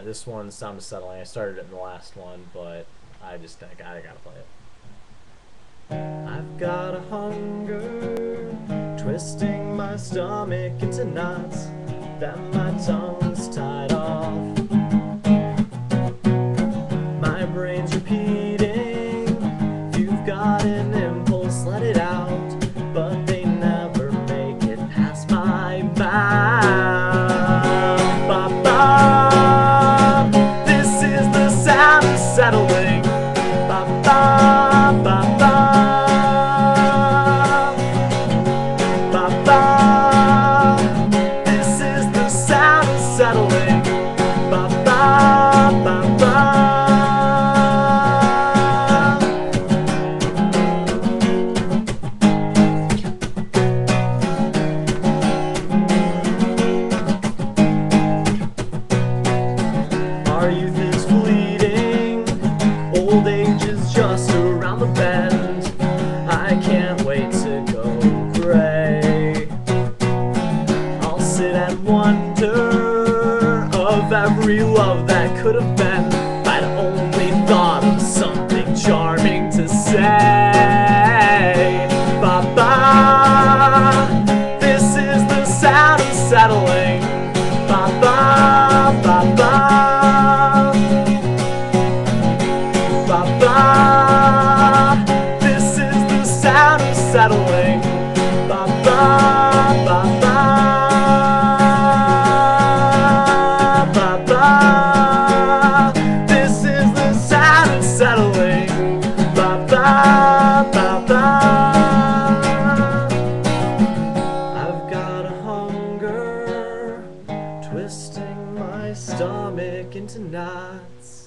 this one's time to settling. I started it in the last one, but I gotta play it. I've got a hunger, twisting my stomach into knots that my tongue's tied off. My brain's repeating, if you've got an impulse, let it out, but they never make it past my mouth. Ba-ba, this is the sound of settling. Ba-ba, ba-ba, ba-ba, this is the sound of settling. Ba-ba, ba-ba. Our youth is fleeting, old age is just around the bend. I can't wait to go gray. I'll sit and wonder of every love that could have been, if I'd only thought of something charming to say. Ba-ba, this is the sound of settling. Ba-ba, ba-ba, ba-ba, this is the sound of settling. Ba-ba, ba-ba, ba-ba, this is the sound of settling. Ba-ba, ba-ba. I've got a hunger, twisting my stomach into knots.